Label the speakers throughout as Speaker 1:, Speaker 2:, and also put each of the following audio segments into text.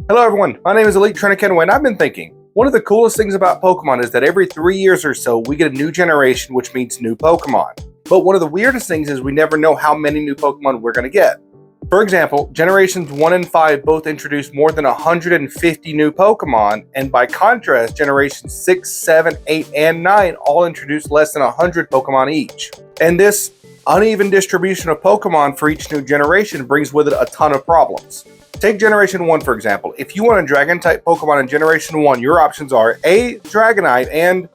Speaker 1: Hello everyone, my name is Elite Trainer Kenway, and I've been thinking, one of the coolest things about Pokemon is that every 3 years or so we get a new generation, which means new Pokemon. But one of the weirdest things is we never know how many new Pokemon we're going to get. For example, generations 1 and 5 both introduced more than 150 new Pokemon, and by contrast, generations 6, 7, 8, and 9 all introduced less than 100 Pokemon each. And this uneven distribution of Pokemon for each new generation brings with it a ton of problems. Take Generation 1 for example. If you want a Dragon-type Pokemon in Generation 1, your options are A. Dragonite and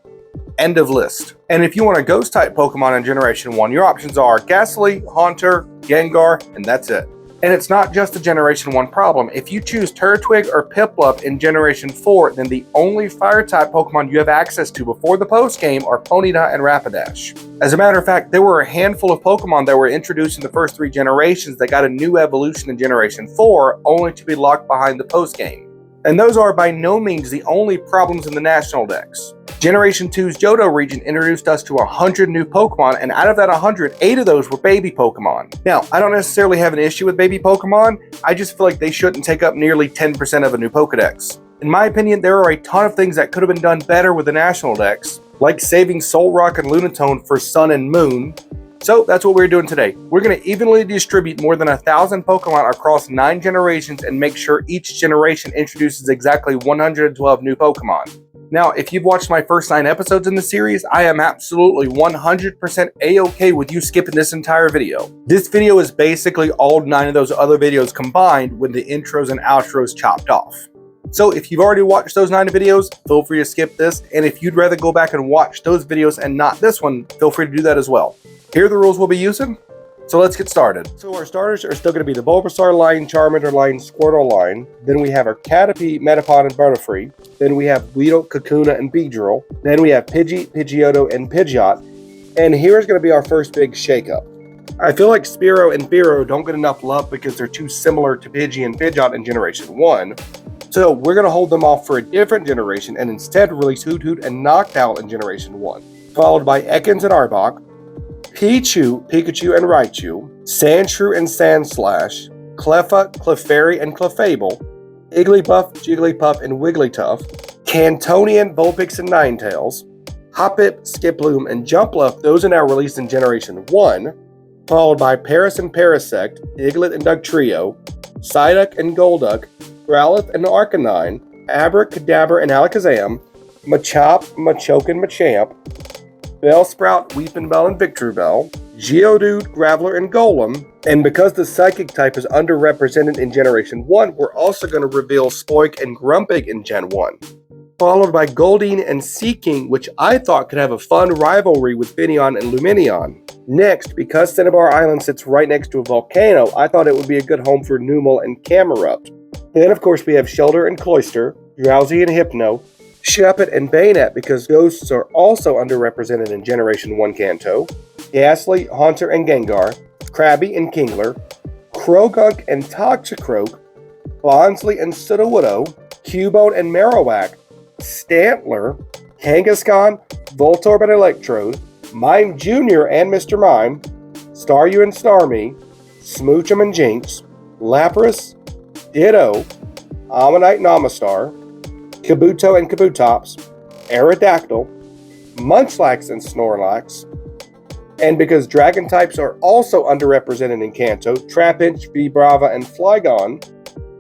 Speaker 1: end of list. And if you want a Ghost-type Pokemon in Generation 1, your options are Gastly, Haunter, Gengar, and that's it. And it's not just a Generation 1 problem. If you choose Turtwig or Piplup in Generation 4, then the only Fire-type Pokemon you have access to before the post-game are Ponyta and Rapidash. As a matter of fact, there were a handful of Pokemon that were introduced in the first 3 generations that got a new evolution in Generation 4, only to be locked behind the post-game. And those are by no means the only problems in the National Dex. Generation 2's Johto region introduced us to 100 new Pokemon, and out of that 100, 8 of those were baby Pokemon. Now, I don't necessarily have an issue with baby Pokemon, I just feel like they shouldn't take up nearly 10% of a new Pokedex. In my opinion, there are a ton of things that could have been done better with the National Dex, like saving Solrock and Lunatone for Sun and Moon. So that's what we're doing today. We're going to evenly distribute more than 1,000 Pokemon across 9 generations and make sure each generation introduces exactly 112 new Pokemon. Now, if you've watched my first 9 episodes in the series, I am absolutely 100% A-okay with you skipping this entire video. This video is basically all 9 of those other videos combined with the intros and outros chopped off. So if you've already watched those 9 videos, feel free to skip this, and if you'd rather go back and watch those videos and not this one, feel free to do that as well. Here are the rules we'll be using, so let's get started. So our starters are still going to be the Bulbasaur line, Charmander line, Squirtle line. Then we have our Caterpie, Metapod, and Butterfree. Then we have Weedle, Kakuna, and Beedrill. Then we have Pidgey, Pidgeotto, and Pidgeot. And here's going to be our first big shakeup. I feel like Spearow and Fearow don't get enough love because they're too similar to Pidgey and Pidgeot in Generation 1. So we're going to hold them off for a different generation and instead release Hoot Hoot and Noctowl in Generation 1. Followed by Ekans and Arbok, Pichu, Pikachu and Raichu, Sandshrew and Sandslash, Cleffa, Clefairy and Clefable, Igglybuff, Jigglypuff and Wigglytuff, Cantonian, Vulpix and Ninetales, Hoppip, Skiploom and Jumpluff. Those are now released in Generation 1, followed by Paras and Parasect, Diglett and Dugtrio, Psyduck and Golduck, Growlithe and Arcanine, Abracadabra and Alakazam, Machop, Machoke and Machamp, Bellsprout, Weepinbell and Victreebel, Geodude, Graveler, and Golem. And because the Psychic type is underrepresented in Generation 1, we're also going to reveal Spoik and Grumpig in Gen 1. Followed by Goldeen and Seaking, which I thought could have a fun rivalry with Finneon and Lumineon. Next, because Cinnabar Island sits right next to a volcano, I thought it would be a good home for Numel and Camerupt. Then of course we have Shellder and Cloyster, Drowsy and Hypno, Shuppet and Bayonet because ghosts are also underrepresented in Generation 1 Kanto, Gastly, Haunter and Gengar, Krabby and Kingler, Croagunk and Toxicroak, Bonsly and Sudowoodo, Cubone and Marowak, Stantler, Kangaskhan, Voltorb and Electrode, Mime Jr. and Mr. Mime, Staryu and Starmie, Smoochum and Jinx, Lapras, Ditto, Ammonite and Amistar, Kabuto and Kabutops, Aerodactyl, Munchlax and Snorlax, and because Dragon types are also underrepresented in Kanto, Trapinch, Vibrava, and Flygon,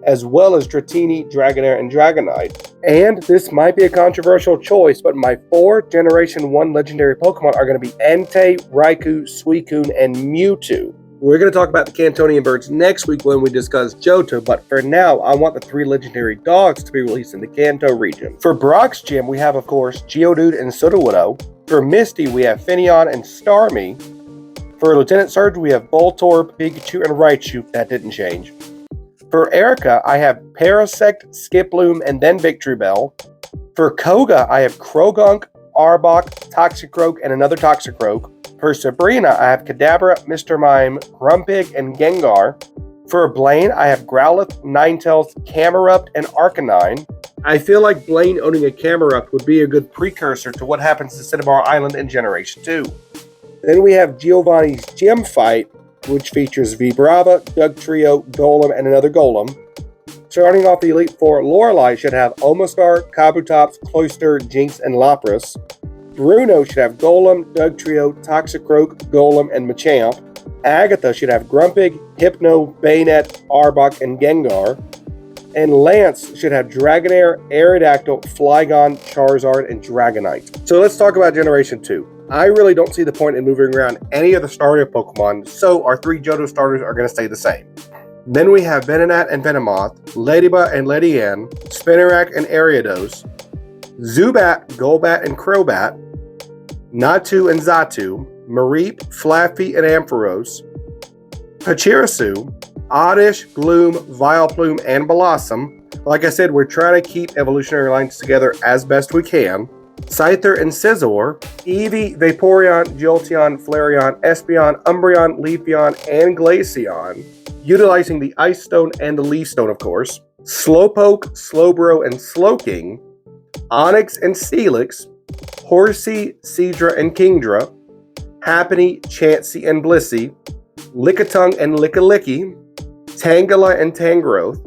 Speaker 1: as well as Dratini, Dragonair, and Dragonite. And this might be a controversial choice, but my 4 Generation 1 legendary Pokemon are going to be Entei, Raikou, Suicune, and Mewtwo. We're going to talk about the Cantonian birds next week when we discuss Johto, but for now, I want the 3 legendary dogs to be released in the Kanto region. For Brock's gym, we have, of course, Geodude and Sudowoodo. For Misty, we have Finneon and Starmie. For Lieutenant Surge, we have Voltorb, Pikachu, and Raichu. That didn't change. For Erica, I have Parasect, Skiploom, and then Victreebel. For Koga, I have Croagunk, Arbok, Toxicroak, and another Toxicroak. For Sabrina, I have Kadabra, Mr. Mime, Grumpig, and Gengar. For Blaine, I have Growlithe, Ninetales, Camerupt, and Arcanine. I feel like Blaine owning a Camerupt would be a good precursor to what happens to Cinnabar Island in Generation 2. Then we have Giovanni's Gym Fight, which features Vibrava, Dugtrio, Golem, and another Golem. Starting off the Elite Four, Lorelei should have Omastar, Kabutops, Cloyster, Jinx, and Lapras. Bruno should have Golem, Dugtrio, Toxicroak, Golem, and Machamp. Agatha should have Grumpig, Hypno, Bayonet, Arbok, and Gengar. And Lance should have Dragonair, Aerodactyl, Flygon, Charizard, and Dragonite. So let's talk about Generation 2. I really don't see the point in moving around any of the starter Pokemon, so our 3 Johto starters are going to stay the same. Then we have Venonat and Venomoth, Ladybug and Ledyenne, Spinarak and Ariados, Zubat, Golbat and Crobat, Natu and Xatu, Mareep, Flaffy and Ampharos, Pachirisu, Oddish, Gloom, Vileplume, and Blossom. Like I said, we're trying to keep evolutionary lines together as best we can. Scyther and Scizor, Eevee, Vaporeon, Jolteon, Flareon, Espeon, Umbreon, Leafeon, and Glaceon, utilizing the Ice Stone and the Leaf Stone, of course. Slowpoke, Slowbro, and Slowking, Onix and Steelix, Horsey, Seadra, and Kingdra, Happiny, Chansey, and Blissey, Lickitung and Lickilicky, Tangela and Tangrowth,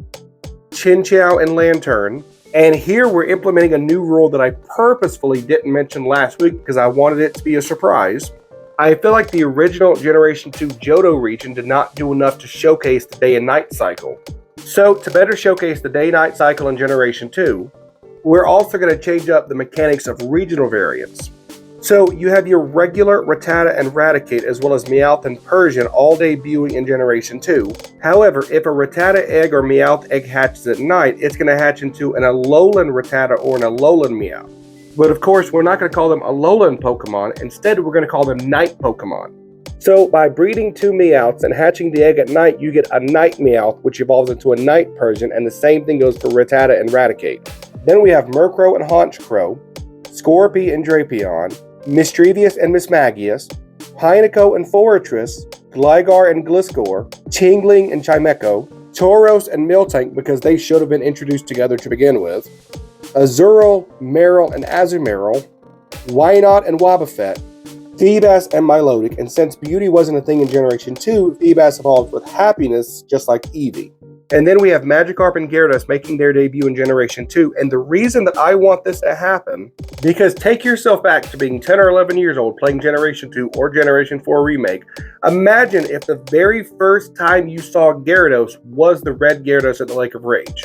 Speaker 1: Chinchou and Lantern. And here we're implementing a new rule that I purposefully didn't mention last week because I wanted it to be a surprise. I feel like the original Generation 2 Johto region did not do enough to showcase the day and night cycle. So to better showcase the day-night cycle in Generation 2, we're also going to change up the mechanics of regional variants. So you have your regular Rattata and Raticate as well as Meowth and Persian all debuting in Generation 2. However, if a Rattata egg or Meowth egg hatches at night, it's going to hatch into an Alolan Rattata or an Alolan Meowth. But of course, we're not going to call them Alolan Pokemon. Instead, we're going to call them Night Pokemon. So by breeding 2 Meowths and hatching the egg at night, you get a Night Meowth, which evolves into a Night Persian, and the same thing goes for Rattata and Raticate. Then we have Murkrow and Honchkrow, Scorpy and Drapion, Mischievous and Mismagius, Pineco and Forretress, Gligar and Gliscor, Chingling and Chimecho, Tauros and Miltank because they should have been introduced together to begin with, Azurill, Marill and Azumarill, Wynaut and Wobbuffet, Feebas and Milotic, and since beauty wasn't a thing in Generation 2, Feebas evolved with happiness just like Eevee. And then we have Magikarp and Gyarados making their debut in Generation 2. And the reason that I want this to happen, because take yourself back to being 10 or 11 years old playing Generation 2 or Generation 4 Remake. Imagine if the very first time you saw Gyarados was the red Gyarados at the Lake of Rage.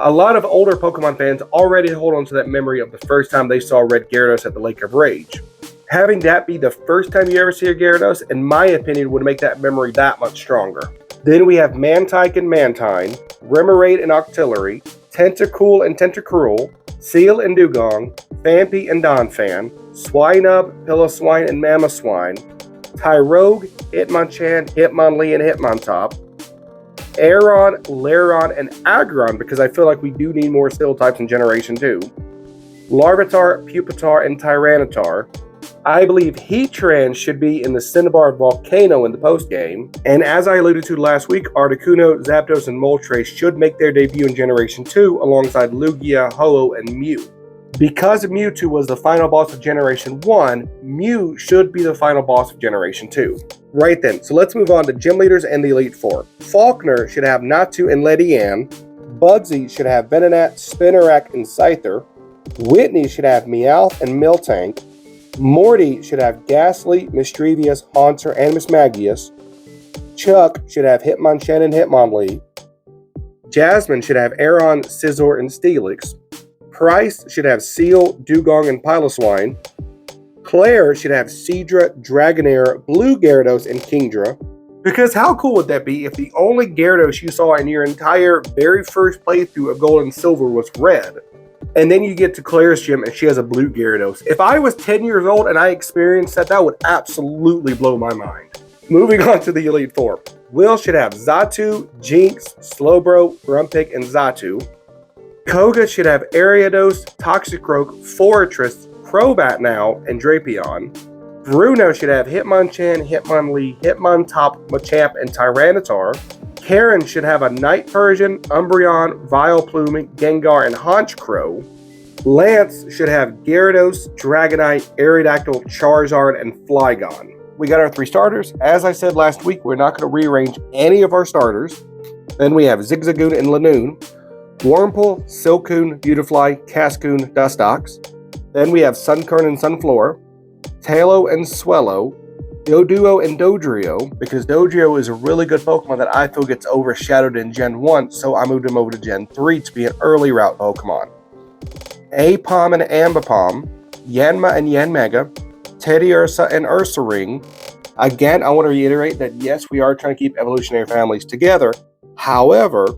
Speaker 1: A lot of older Pokemon fans already hold on to that memory of the first time they saw red Gyarados at the Lake of Rage. Having that be the first time you ever see a Gyarados, in my opinion, would make that memory that much stronger. Then we have Mantike and Mantine, Remoraid and Octillery, Tentacool and Tentacruel, Seal and Dugong, Phanpy and Donphan, Swinub, Piloswine and Mamoswine, Tyrogue, Hitmonchan, Hitmonlee and Hitmontop, Aeron, Lairon, and Aggron, because I feel like we do need more Steel types in Generation 2, Larvitar, Pupitar, and Tyranitar. I believe Heatran should be in the Cinnabar Volcano in the postgame. And as I alluded to last week, Articuno, Zapdos, and Moltres should make their debut in Generation 2 alongside Lugia, Ho-Oh, and Mew. Because Mewtwo was the final boss of Generation 1, Mew should be the final boss of Generation 2. Right then, so let's move on to Gym Leaders and the Elite Four. Faulkner should have Natu and Ledyenne. Bugsy should have Venonat, Spinarak, and Scyther. Whitney should have Meowth and Miltank. Morty should have Ghastly, Mischievous, Haunter, and Mismagius. Chuck should have Hitmonchan and Hitmonlee. Jasmine should have Aeron, Scizor, and Steelix. Price should have Seal, Dugong, and Piloswine. Claire should have Seadra, Dragonair, Blue Gyarados, and Kingdra. Because how cool would that be if the only Gyarados you saw in your entire very first playthrough of Gold and Silver was red? And then you get to Claire's gym and she has a blue Gyarados. If I was 10 years old and I experienced that, that would absolutely blow my mind. Moving on to the Elite Four. Will should have Xatu, Jinx, Slowbro, Grumpig, and Xatu. Koga should have Ariados, Toxicroak, Forretress, Crobat now, and Drapion. Bruno should have Hitmonchan, Hitmonlee, Hitmontop, Machamp, and Tyranitar. Karen should have a Night Persian, Umbreon, Vileplume, Gengar, and Honchkrow. Lance should have Gyarados, Dragonite, Aerodactyl, Charizard, and Flygon. We got our 3 starters. As I said last week, we're not going to rearrange any of our starters. Then we have Zigzagoon and Lanoon. Wurmple, Silcoon, Beautifly, Cascoon, Dustox. Then we have Sunkern and Sunflora, Talo and Swellow, Doduo and Dodrio, because Dodrio is a really good Pokemon that I feel gets overshadowed in Gen 1, so I moved him over to Gen 3 to be an early route Pokemon. Apom and Ambipom, Yanma and Yanmega, Teddiursa and Ursaring. Again, I want to reiterate that yes, we are trying to keep evolutionary families together. However,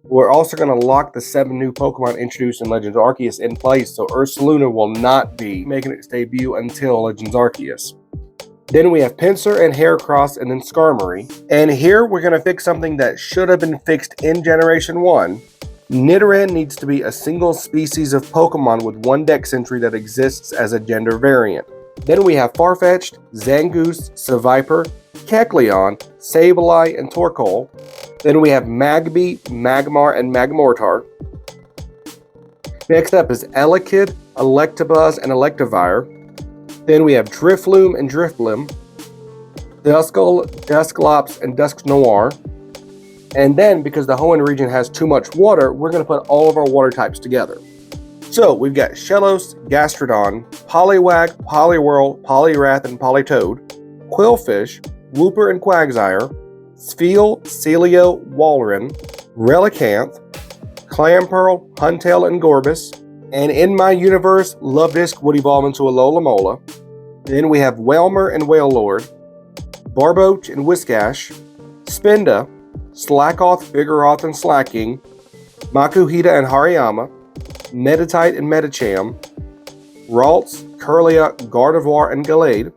Speaker 1: we're also going to lock the 7 new Pokemon introduced in Legends Arceus in place, so Ursaluna will not be making its debut until Legends Arceus. Then we have Pinsir and Heracross and then Skarmory. And here we're going to fix something that should have been fixed in Generation 1. Nidoran needs to be a single species of Pokemon with 1 Dex entry that exists as a gender variant. Then we have Farfetch'd, Zangoose, Seviper, Kecleon, Sableye, and Torkoal. Then we have Magby, Magmar, and Magmortar. Next up is Elekid, Electabuzz, and Electivire. Then we have Drifloon and Drifblim, Duskull, Dusklops, and Dusknoir. And then, because the Hoenn region has too much water, we're going to put all of our water types together. So, we've got Shellos, Gastrodon, Poliwag, Poliwhirl, Poliwrath, and Politoed, Quillfish, Wooper and Quagsire, Spheal, Celio, Walrein, Relicanth, Clamperl, Huntail, and Gorbis. And in my universe, Luvdisc would evolve into Alola Mola. Then we have Wailmer and Wailord, Barboach and Whiscash, Spinda, Slackoth, Vigoroth, and Slacking, Makuhita and Hariyama, Meditite and Medicham, Ralts, Kirlia, Gardevoir, and Gallade,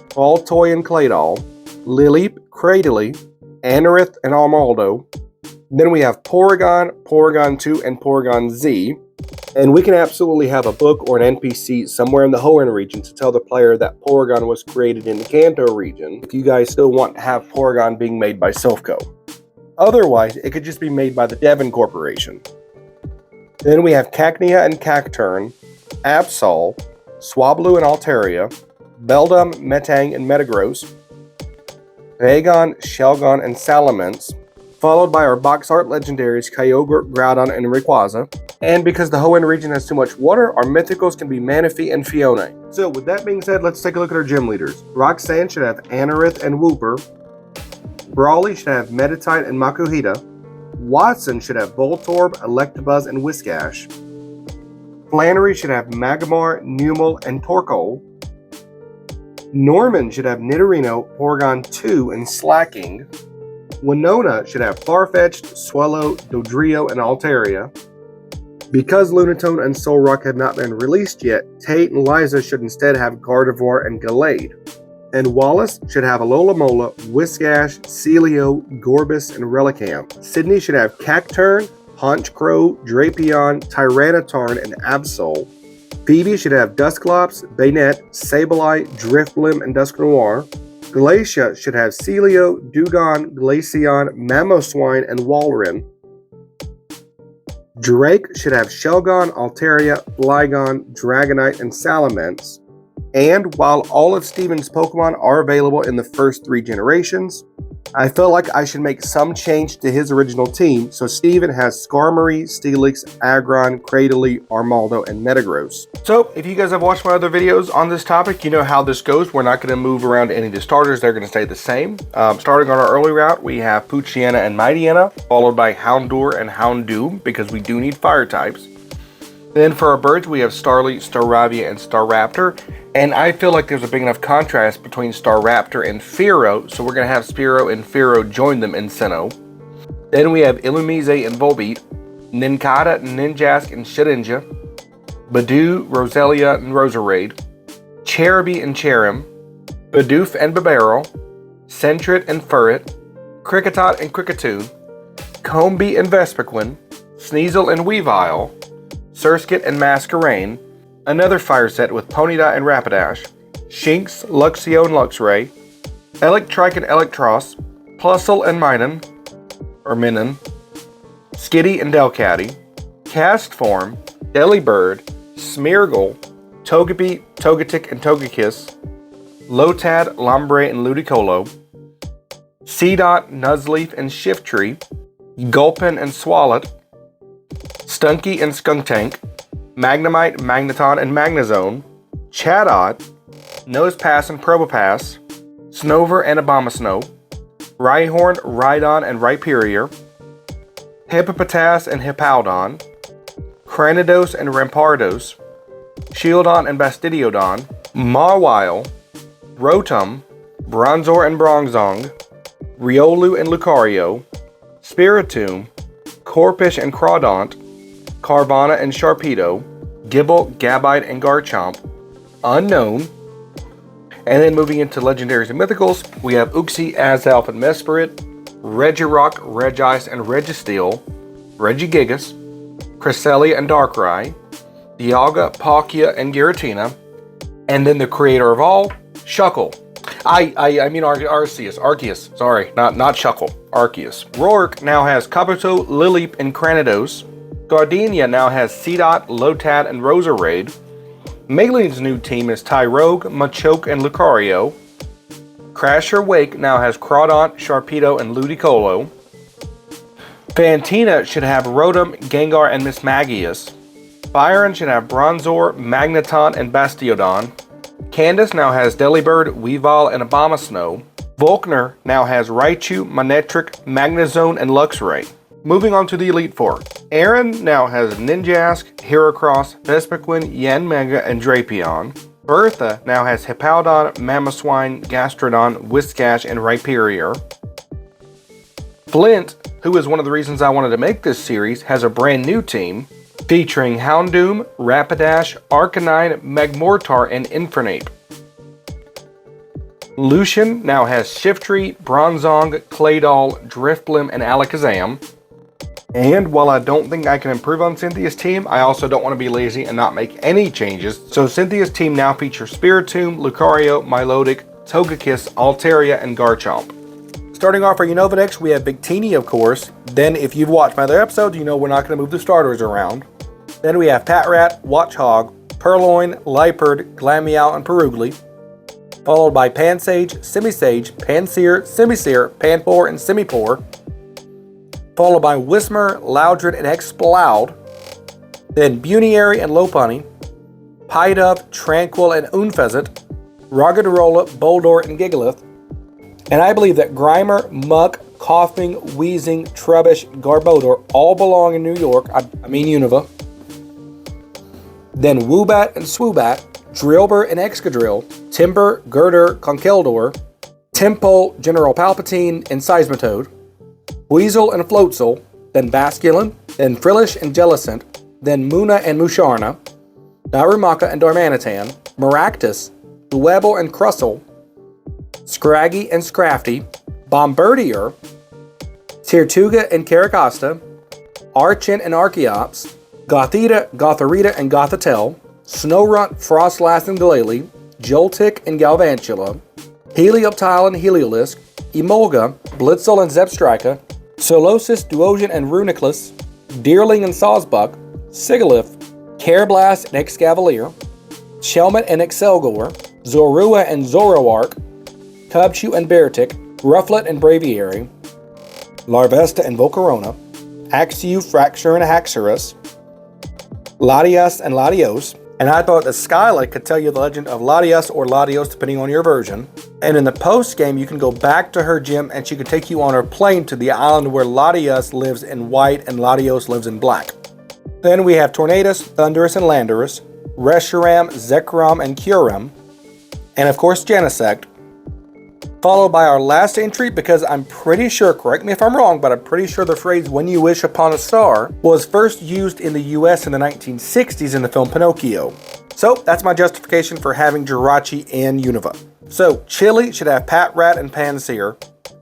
Speaker 1: Baltoy and Claydol, Lileep, Cradily, Anorith, and Armaldo. Then we have Porygon, Porygon 2, and Porygon Z. And we can absolutely have a book or an NPC somewhere in the Hoenn region to tell the player that Porygon was created in the Kanto region, if you guys still want to have Porygon being made by Silphco. Otherwise, it could just be made by the Devon Corporation. Then we have Cacnea and Cacturn, Absol, Swablu and Altaria, Beldum, Metang, and Metagross, Vagon, Shelgon, and Salamence, followed by our box art legendaries Kyogre, Groudon, and Rayquaza. And because the Hoenn region has too much water, our mythicals can be Manaphy and Fiona. So with that being said, let's take a look at our gym leaders. Roxanne should have Anorith and Wooper. Brawly should have Meditite and Makuhita. Watson should have Voltorb, Electabuzz, and Whiscash. Flannery should have Magmar, Numel, and Torkoal. Norman should have Nidorino, Porygon 2, and Slacking. Winona should have Farfetch'd, Swellow, Dodrio, and Altaria. Because Lunatone and Solrock have not been released yet, Tate and Liza should instead have Gardevoir and Gallade. And Wallace should have Alola Mola, Whiscash, Celio, Gorbis, and Relicanth. Sydney should have Cacturn, Honchkrow, Drapion, Tyranitarn, and Absol. Phoebe should have Dusclops, Banette, Sableye, Drifblim, and Dusknoir. Glacia should have Celio, Dugong, Glaceon, Mamoswine, and Walrein. Drake should have Shelgon, Altaria, Flygon, Dragonite, and Salamence. And while all of Steven's Pokemon are available in the first 3 generations, I felt like I should make some change to his original team, so Steven has Skarmory, Steelix, Aggron, Cradily, Armaldo, and Metagross. So, if you guys have watched my other videos on this topic, you know how this goes. We're not going to move around any of the starters. They're going to stay the same. Starting on our early route, we have Poochyena and Mightyena, followed by Houndour and Houndoom, because we do need fire types. Then for our birds, we have Starly, Staravia, and Staraptor. And I feel like there's a big enough contrast between Staraptor and Fearow, so we're going to have Spearow and Fearow join them in Sinnoh. Then we have Illumise and Volbeat, Nincada, Ninjask, and Shedinja, Badoo, Roselia, and Roserade, Cherubi and Cherim, Bidoof and Bibarel, Sentret and Furret, Kricketot and Kricketune, Combee and Vespiquen, Sneasel and Weavile, Surskit and Masquerain, another fire set with Ponyta and Rapidash, Shinx, Luxio and Luxray, Electrike and Electros, Plusle and Minun, Skitty and Delcatty, Castform, Delibird, Smeargle, Togepi, Togetic and Togekiss, Lotad, Lombre and Ludicolo, Seedot, Nuzleaf and Shiftry, Gulpin and Swalot, Stunky and Skuntank, Magnemite, Magneton, and Magnezone, Chatot, Nosepass and Probopass, Snover and Abomasnow, Rhyhorn, Rhydon, and Rhyperior, Hippopotas and Hippowdon, Cranidos and Rampardos, Shieldon and Bastidiodon, Mawile, Rotom, Bronzor and Bronzong, Riolu and Lucario, Spiritomb, Corphish and Crawdaunt, Carvana and Sharpedo, Gibble, Gabite, and Garchomp, Unknown. And then moving into Legendaries and Mythicals, we have Uxie, Azalf, and Mesprit, Regirock, Regice, and Registeel, Regigigas, Cresselia and Darkrai, Dialga, Palkia, and Giratina, and then the creator of all, Shuckle. I mean Arceus, sorry, not Shuckle, Arceus. Roark now has Kabuto, Lileep, and Cranidos. Gardenia now has Seedot, Lotad, and Roserade. Maylene's new team is Tyrogue, Machoke, and Lucario. Crasher Wake now has Crawdaunt, Sharpedo, and Ludicolo. Fantina should have Rotom, Gengar, and Mismagius. Byron should have Bronzor, Magneton, and Bastiodon. Candace now has Delibird, Weavile, and Abomasnow. Volkner now has Raichu, Manectric, Magnezone, and Luxray. Moving on to the Elite Four. Aaron now has Ninjask, Heracross, Vespiquen, Yanmega, and Drapion. Bertha now has Hippowdon, Mamoswine, Gastrodon, Whiscash, and Rhyperior. Flint, who is one of the reasons I wanted to make this series, has a brand new team featuring Houndoom, Rapidash, Arcanine, Magmortar, and Infernape. Lucian now has Shiftry, Bronzong, Claydol, Drifblim, and Alakazam. And while I don't think I can improve on Cynthia's team, I also don't want to be lazy and not make any changes. So Cynthia's team now features Spiritomb, Lucario, Milotic, Togekiss, Altaria, and Garchomp. Starting off our Unova decks, we have Victini, of course. Then, if you've watched my other episodes, you know we're not going to move the starters around. Then we have Patrat, Watchog, Purloin, Liepard, Glameow, and Perugly. Followed by Pansage, Simisage, Pansear, Simisear, Panpour, and Simipour. Followed by Whismur, Loudred, and Exploud. Then Buniary and Lopunny. Pidove, Tranquil, and Unfezant. Roggenrola, Boldore, and Gigalith. And I believe that Grimer, Muck, Coughing, Wheezing, Trubbish, Garbodor all belong in New York, I mean Unova. Then Woobat and Swoobat, Drillbur and Excadrill, Timber, Girder, Conkeldor, Temple, General Palpatine, and Seismitoad, Weasel and Floatzel, then Basculin, then Frillish and Jellicent, then Muna and Musharna, Darumaka and Darmanitan, Maractus, Dwebble and Crustle, Scraggy and Scrafty, Bombirdier, Tirtuga and Caracosta, Archon and Archeops, Gothita, Gotharita, and Gothitelle, Snorunt, Frostlass, and Glalie, Joltik and Galvantula, Helioptile and Heliolisk, Emolga, Blitzel and Zebstrika, Solosis, Duosion, and Runiclus, Deerling and Sawsbuck, Sigalith, Carablast and Excavalier, Shelmet and Excelgor, Zorua and Zoroark, Cubchoo and Beartic, Rufflet and Braviary, Larvesta and Volcarona, Axew, Fracture, and Haxorus, Latias and Latios, and I thought the Skylight could tell you the legend of Latias or Latios depending on your version. And in the post game, you can go back to her gym and she can take you on her plane to the island where Latias lives in white and Latios lives in black. Then we have Tornadus, Thundurus, and Landorus, Reshiram, Zekrom, and Kyurem, and of course Genesect. Followed by our last entry, because I'm pretty sure, correct me if I'm wrong, but I'm pretty sure the phrase "when you wish upon a star" was first used in the US in the 1960s in the film Pinocchio. So that's my justification for having Jirachi and Unova. So Chili should have Patrat and Pansear,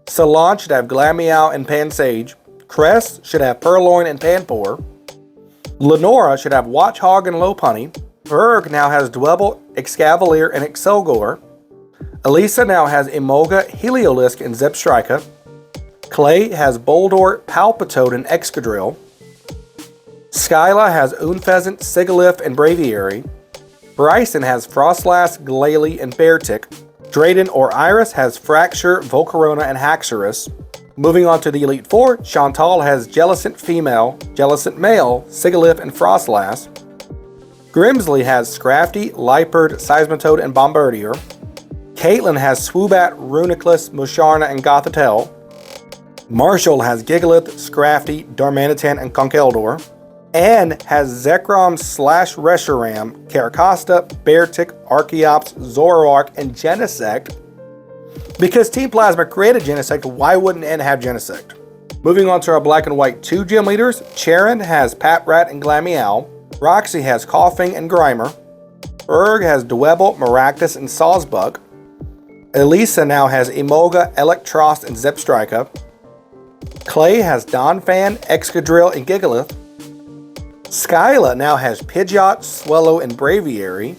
Speaker 1: Salon should have Glameow and Pansage, Crest should have Purloin and Panpour, Lenora should have Watchog and Lopunny, Berg now has Dwebble, Excavalier, and Excelgor, Elisa now has Emolga, Heliolisk, and Zebstrika. Clay has Boldore, Palpitoad, and Excadrill. Skyla has Unfezant, Sigalith, and Braviary. Bryson has Frostlass, Glalie, and Beartic. Drayden or Iris has Fracture, Volcarona, and Haxorus. Moving on to the Elite Four, Chantal has Jellicent Female, Jellicent Male, Sigilyph, and Frostlass. Grimsley has Scrafty, Liepard, Seismitoad, and Bombardier. Caitlin has Swoobat, Reuniclus, Musharna, and Gothitelle. Marshall has Gigalith, Scrafty, Darmanitan, and Conkeldurr. Anne has Zekrom / Reshiram, Caracosta, Beartic, Archeops, Zoroark, and Genesect. Because Team Plasma created Genesect, why wouldn't Anne have Genesect? Moving on to our black and white 2 gym leaders, Charon has Patrat and Glameow. Roxy has Coughing and Grimer. Erg has Dwebble, Maractus, and Sawsbuck. Elisa now has Emolga, Electros, and Zebstrika. Clay has Donphan, Excadrill, and Gigalith. Skyla now has Pidgeot, Swellow, and Braviary.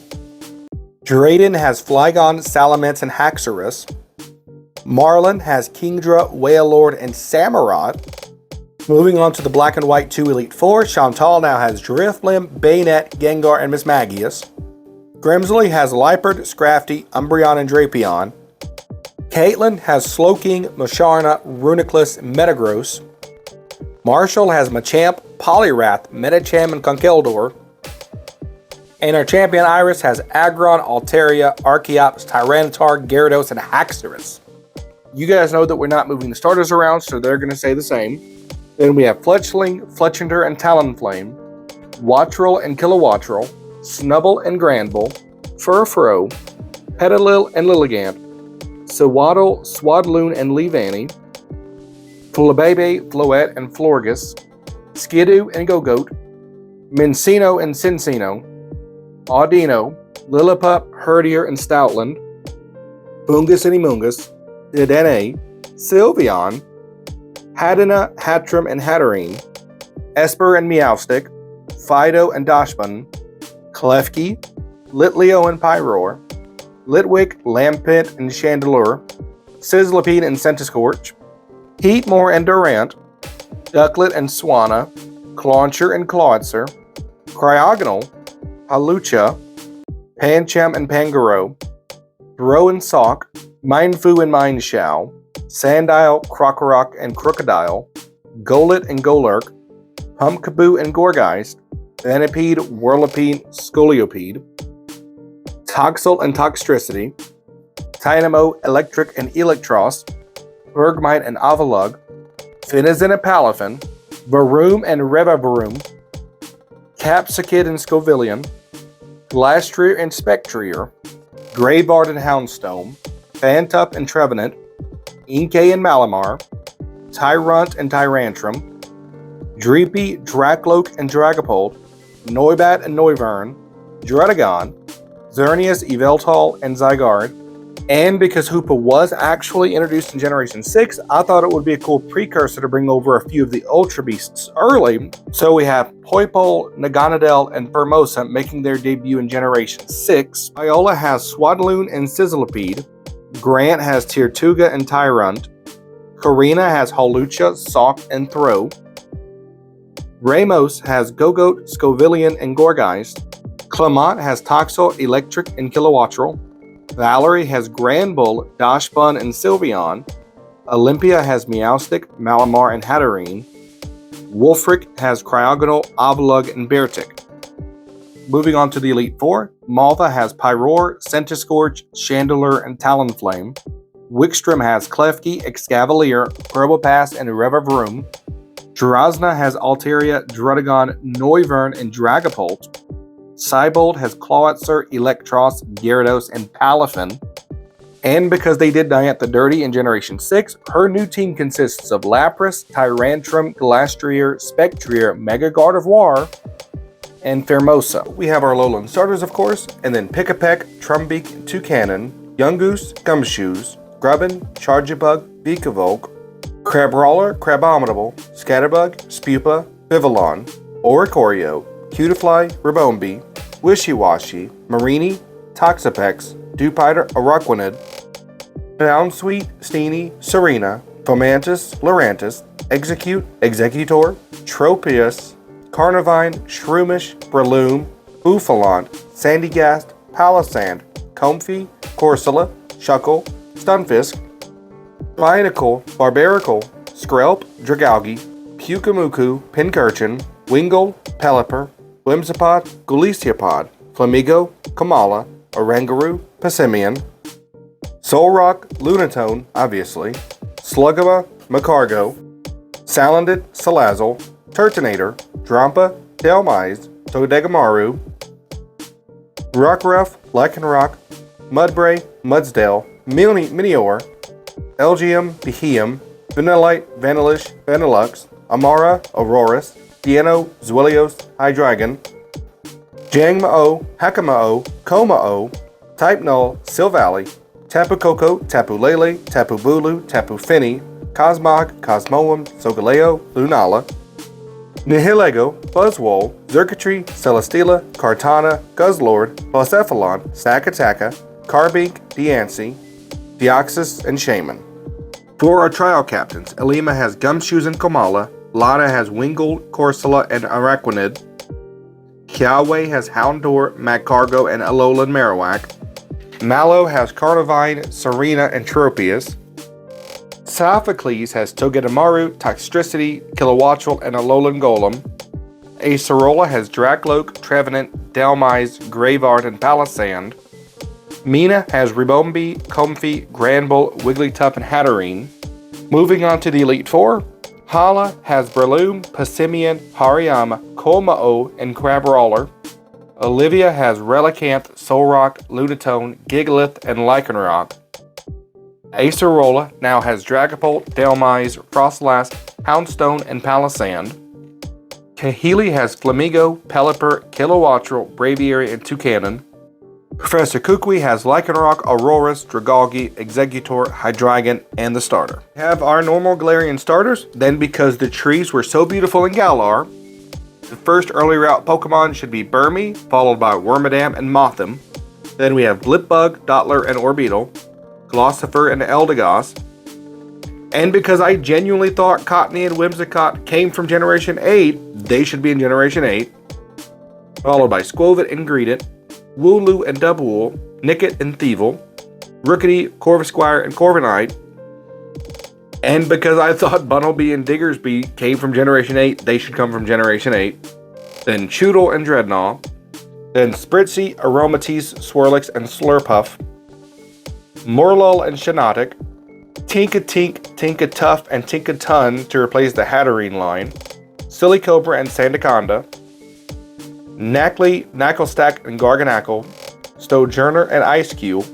Speaker 1: Drayden has Flygon, Salamence, and Haxorus. Marlin has Kingdra, Wailord, and Samurott. Moving on to the black and white 2 Elite Four, Chantal now has Drifblim, Bayonet, Gengar, and Mismagius. Grimsley has Liepard, Scrafty, Umbreon, and Drapion. Caitlin has Slowking, Musharna, Reuniclus, and Metagross. Marshall has Machamp, Poliwrath, Medicham, and Conkeldurr. And our champion Iris has Aggron, Altaria, Archeops, Tyranitar, Gyarados, and Haxorus. You guys know that we're not moving the starters around, so they're going to stay the same. Then we have Fletchling, Fletchinder, and Talonflame, Wattrel and Kilowattrel, Snubble and Granbull, Furfrou, Petalil and Lilligant, Sewaddle, Swadloon and Leavanny, Flabebe, Floette and Florges, Skidoo and Gogoat, Mincino and Cincino, Audino, Lillipup, Herdier and Stoutland, Bungus and Emungus, Dedenne, Sylveon, Haddana, Hattrem, and Hatterene, Esper and Meowstic, Fido and Dachshund, Klefki, Litleo and Pyroar, Litwick, Lampent, and Chandelure, Sizzlipede and Centiskorch, Heatmore and Durant, Ducklet and Swanna, Clauncher and Clawitzer, Cryogonal, Halucha, Pancham and Pangoro, Throw and Sock, Mindfu and Mindshow, Sandile, Krokorok, and Crocodile, Golett and Golurk, Pumpkaboo and Gorgeist, Venipede, Whirlipede, Scolipede, Toxel and Toxtricity, Tynamo, Electric and Electros, Bergmite and Avalug, Finizen and Palafin, Varoom and Revavaroom, Capsicid and Scovillion, Glastrier and Spectrier, Greybard and Houndstone, Phantup and Trevenant, Inkay and Malamar, Tyrunt and Tyrantrum, Dreepy, Dracloak and Dragapult, Noibat and Noivern, Druddigon, Xerneas, Yveltal, and Zygarde. And because Hoopa was actually introduced in Generation 6, I thought it would be a cool precursor to bring over a few of the Ultra Beasts early. So we have Poipole, Naganadel, and Formosa making their debut in Generation 6. Iola has Swadloon and Sizzlipede. Grant has Tirtuga and Tyrunt. Karina has Holucha, Sock, and Throw. Ramos has Gogoat, Scovillion, and Gorgeist. Clement has Toxel, Electric, and Kilowattrel. Valerie has Granbull, Dachshund, and Sylveon. Olympia has Meowstic, Malamar, and Hatterene. Wolfric has Cryogonal, Avalug, and Beartic. Moving on to the Elite Four, Malva has Pyroar, Centiskorch, Chandelure, and Talonflame. Wickstrom has Klefki, Excavalier, Probopass, and Revavaroom. Drosna has Altaria, Druddigon, Noivern, and Dragapult. Cybold has Clawitzer, Electros, Gyarados, and Palafin. And because they did Diantha dirty in Generation 6, her new team consists of Lapras, Tyrantrum, Glastrier, Spectrier, Mega Gardevoir, and Formosa. We have our Alolan starters, of course, and then Pick-a-Peck, Trumbeak, Toucanon, Yungoos, Gumshoes, Grubbin, Charjabug, Beakavolk, Crabrawler, Crabominable, Scatterbug, Spupa, Vivillon, Oricorio, Cutiefly, Rabombi, Wishiwashi, Marini, Toxapex, Dewpider, Araquanid, Bounsweet, Steenie, Serena, Fomantis, Lurantis, Execute, Executor, Tropius, Carnivine, Shroomish, Breloom, Buffalant, Sandygast, Palisand, Comfey, Corsola, Shuckle, Stunfisk, Binacle, Barbaracle, Skrelp, Dragalge, Pukamuku, Pincurchin, Wingull, Pelipper, Whimsipod, Guliciopod, Flamigo, Kamala, Oranguru, Passimian, Solrock, Lunatone, obviously, Slugma, Macargo, Salandit, Salazzle, Turtonator, Drampa, Delmise, Togedemaru, Rockruff, Lycanroc, Mudbray, Mudsdale, Minior, Elgium, Beheum, Vanillite, Vanillish, Vanillux, Amara, Aurorus, Diano, Zwillios, Hydreigon, Jangmo-O, Hakamo-O, Komao, Type Null, Silvally, Tapu Koko, Tapu Lele, Tapu Bulu, Tapu Fini, Cosmog, Cosmoem, Solgaleo, Lunala, Nihilego, Buzzwole, Xurkitree, Celesteela, Kartana, Guzzlord, Blacephalon, Sakataka, Carbink, Diancie, Deoxys, and Shaman. For our trial captains, Elima has Gumshoes and Komala, Lana has Wingull, Corsola, and Araquanid, Kiawe has Houndour, Magcargo, and Alola and Marowak, Mallow has Carnivine, Serena, and Tropius, Sophocles has Togedemaru, Toxtricity, Kilowattrel, and Alolan Golem. Acerola has Dracloak, Trevenant, Delmise, Graveyard, and Palisand. Mina has Ribombee, Comfey, Granbull, Wigglytuff, and Hatterene. Moving on to the Elite Four, Hala has Breloom, Passimian, Hariyama, Komao, and Crabrawler. Olivia has Relicanth, Solrock, Lunatone, Gigalith, and Lycanroc. Acerola now has Dragapult, Delmise, Frostlass, Houndstone, and Palisand. Kahili has Flamigo, Pelipper, Kilowattrel, Braviary, and Toucanon. Professor Kukui has Lycanroc, Aurorus, Dragalge, Exeggutor, Hydreigon, and the starter. We have our normal Galarian starters, then because the trees were so beautiful in Galar, the first early route Pokemon should be Burmy, followed by Wormadam and Mothim. Then we have Blipbug, Dottler, and Orbeetle, Glossifer, and Eldegoss. And because I genuinely thought Cottonee and Whimsicott came from Generation 8, they should be in Generation 8. Followed by Squovit and Greedent, Wooloo and Dubwool, Nickit and Thievul, Rookity, Corvisquire, and Corviknight. And because I thought Bunnelby and Diggersby came from Generation 8, they should come from Generation 8. Then Choodle and Dreadnought. Then Spritzee, Aromatisse, Swirlix, and Slurpuff. Morlul and Shiinotic. Tinkatink, Tinkatuff, and Tinkatun to replace the Hatterene line. Silicobra and Sandaconda. Knackley, Knacklestack, and Garganacl. Stojourner and Ice-Cube.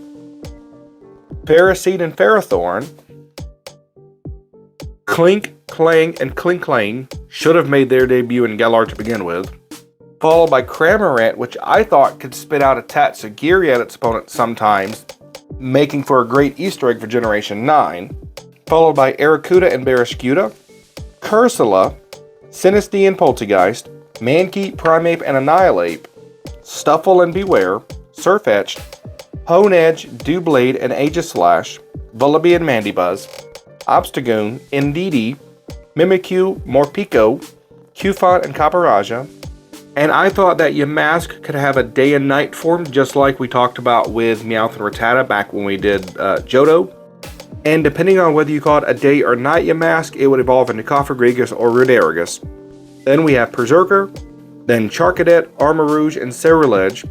Speaker 1: Ferroseed and Ferrothorn. Clink, Clang, and Klinklang should have made their debut in Galar to begin with. Followed by Cramorant, which I thought could spit out a Tatsugiri at its opponent sometimes, making for a great Easter egg for Generation 9. Followed by Arrokuda and Barraskewda, Cursula, Sinistea and Poltegeist, Mankey, Primeape, and Annihilape, Stuffle and Beware, Sirfetch'd, Honedge, Doublade, and Aegislash, Vullaby and Mandibuzz, Obstagoon, Indeedee, Mimikyu, Morpeko, Cufant, and Caparajah. And I thought that Yamask could have a day and night form, just like we talked about with Meowth and Rattata back when we did Johto. And depending on whether you call it a day or night Yamask, it would evolve into Cofagrigus or Ruderigus. Then we have Berserker, then Charcadet, Armarouge, and Ceruledge,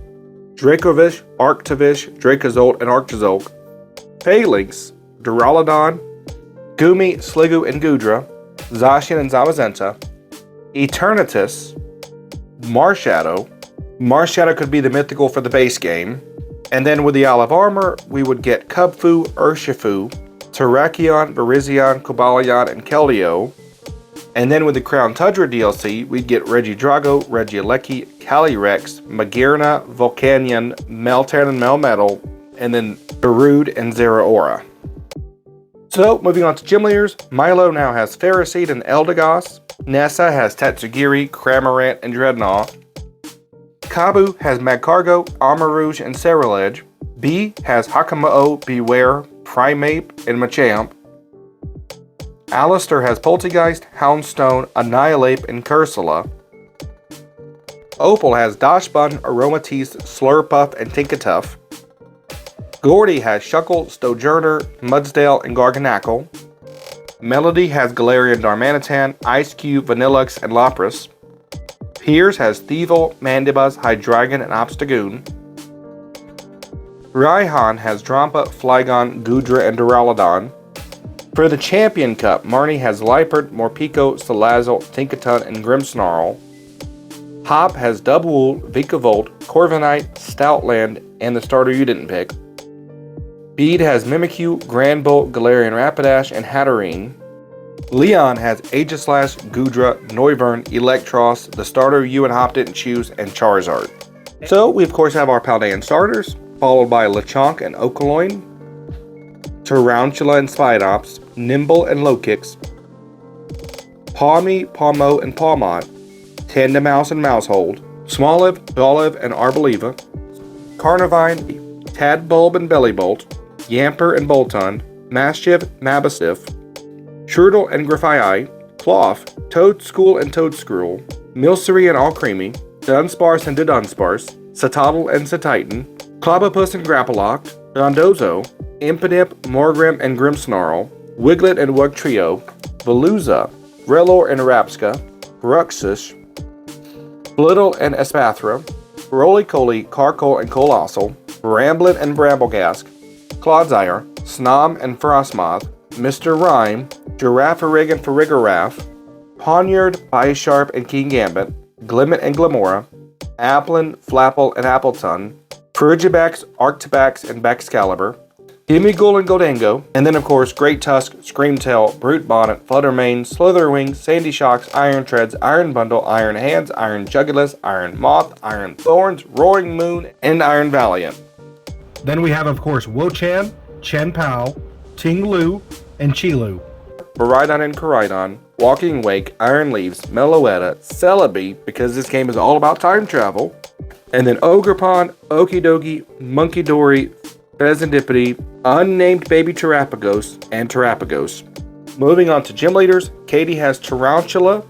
Speaker 1: Dracovish, Arctovish, Dracozolt, and Arctozolk, Phalanx, Duraludon, Gumi, Sliggoo, and Goodra, Zacian and Zamazenta, Eternatus, Marshadow. Marshadow could be the mythical for the base game. And then with the Olive Armor, we would get Cubfu, Urshifu, Terrakion, Virizion, Cobalion, and Keldeo. And then with the Crown Tundra DLC, we'd get Regidrago, Regieleki, Calyrex, Magearna, Volcanion, Meltan and Melmetal, and then Berude and Zeraora. So, moving on to Gym Leaders, Milo now has Ferroseed and Eldegoss. Nessa has Tatsugiri, Cramorant, and Dreadnought. Kabu has Magcargo, Armarouge, and Ceruledge. B has Hakamo-O, Beware, Primeape, and Machamp. Alistair has Poltegeist, Houndstone, Annihilape, and Cursula. Opal has Dachshund, Aromatisse, Slurpuff, and Tinkatuff. Gordy has Shuckle, Stojourner, Mudsdale, and Garganacl. Melody has Galarian Darmanitan, Ice Cube, Vanillux, and Lapras. Piers has Thievul, Mandibuzz, Hydreigon, and Obstagoon. Raihan has Drampa, Flygon, Goodra, and Duraludon. For the Champion Cup, Marnie has Liepard, Morpeko, Salazzle, Tinkaton, and Grimmsnarl. Hop has Dubwool, Vikavolt, Corviknight, Stoutland, and the starter you didn't pick. Bede has Mimikyu, Granbull, Galarian Rapidash, and Hatterene. Leon has Aegislash, Goodra, Noivern, Electros, the starter you and Hop didn't choose, and Charizard. So we of course have our Paldean starters, followed by Lechonk and Okaloin, Tarantula and Spidops, Nimble and Lowkicks, Pawmi, Pawmo, and Pawmont, Tandemaus and Mousehold, Smoliv, Dolive, and Arboliva, Carnivine, Tadbulb and Bellybolt, Yamper and Boltund, Mastiff, Mabosstiff, Shrootle and Grifai, Cloth, Toadschool and Toadscruel, Milcery and Alcremie, Dunsparce and Dunsparce, Satotl and Satitan, Clobbopus and Grappaloct, Dondozo, Impidimp, Morgrim and Grimmsnarl, Wiglet and Wugtrio, Veluza, Rellor and Rapska, Bruxish, Blittle and Espathra, Roly-Coly, Carkol and Colossal, Bramblett and Bramblegask, Clodsire, Snom and Frostmoth, Mr. Rhyme, Girafarig and Farigiraf, Poniard, Bisharp and Kingambit, Glimmet and Glimora, Applin, Flapple and Appleton, Frigibax, Arctibax and Baxcalibur, Gimmighoul and Goldango, and then of course Great Tusk, Screamtail, Brute Bonnet, Fluttermane, Slitherwing, Sandy Shocks, Iron Treads, Iron Bundle, Iron Hands, Iron Jugulis, Iron Moth, Iron Thorns, Roaring Moon, and Iron Valiant. Then we have of course Wo-Chan, Chen-Pao, Ting-Lu, and Chi-Lu. Baridon and Koraidon, Walking Wake, Iron Leaves, Meloetta, Celebi, because this game is all about time travel, and then Ogerpon, Okidogi, Munkidori, Pheasantipity, Unnamed Baby Terrapagos, and Terrapagos. Moving on to gym leaders, Katie has Tarantula,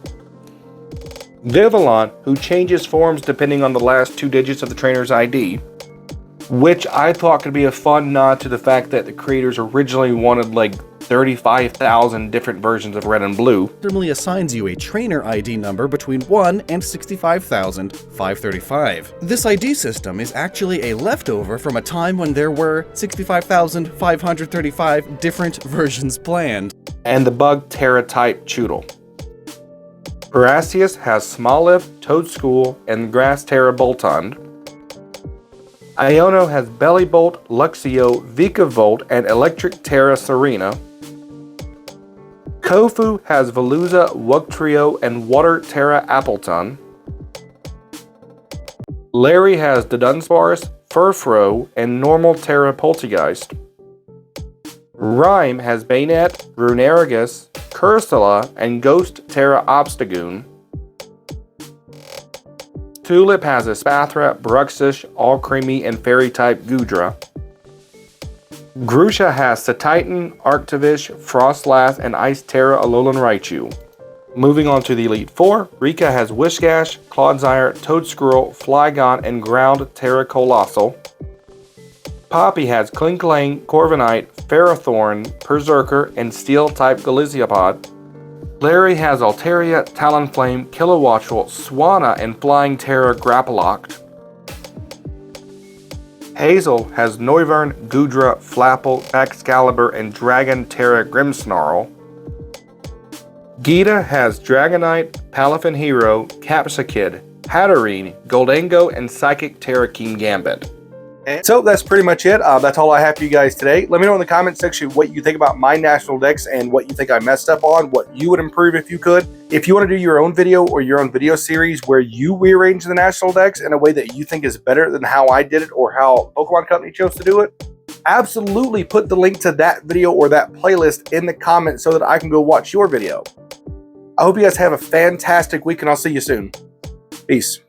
Speaker 1: Vivillon, who changes forms depending on the last two digits of the trainer's ID, which I thought could be a fun nod to the fact that the creators originally wanted like 35,000 different versions of Red and Blue.
Speaker 2: Normally assigns you a trainer ID number between 1 and 65,535. This ID system is actually a leftover from a time when there were 65,535 different versions planned.
Speaker 1: And the bug Terra type Choodle. Gracias has Smoliv, Toadschool, and Grass Terra Boltund. Iono has Bellybolt, Luxio, Vikavolt, and Electric Terra Serena. Kofu has Veluza, Wugtrio, and Water Terra Appleton. Larry has Dunsparce, Furfrou, and Normal Terra Poltegeist. Rhyme has Banette, Runerigus, Cursula, and Ghost Terra Obstagoon. Tulip has Espathra, Bruxish, Alcremie, and Fairy-type Goodra. Grusha has Satitan, Arctivish, Frostlass, and Ice Terra Alolan Raichu. Moving on to the Elite Four, Rika has Whiscash, Clodsire, Toadscruel, Flygon, and Ground Terra Colossal. Poppy has Klinklang, Corviknight, Ferrothorn, Berserker, and Steel-type Galiziopod. Larry has Altaria, Talonflame, Kilowattrel, Swanna, and Flying Terra Grappaloct. Hazel has Noivern, Goodra, Flapple, Excalibur, and Dragon Terra Grimmsnarl. Geeta has Dragonite, Palafin Hero, Capsakid, Hatterene, Goldango, and Psychic Terra Kingambit. So that's pretty much it. That's all I have for you guys today. Let me know in the comment section what you think about my National Dex and what you think I messed up on, what you would improve if you could. If you want to do your own video or your own video series where you rearrange the National Dex in a way that you think is better than how I did it or how Pokemon Company chose to do it, absolutely put the link to that video or that playlist in the comments so that I can go watch your video. I hope you guys have a fantastic week and I'll see you soon. Peace.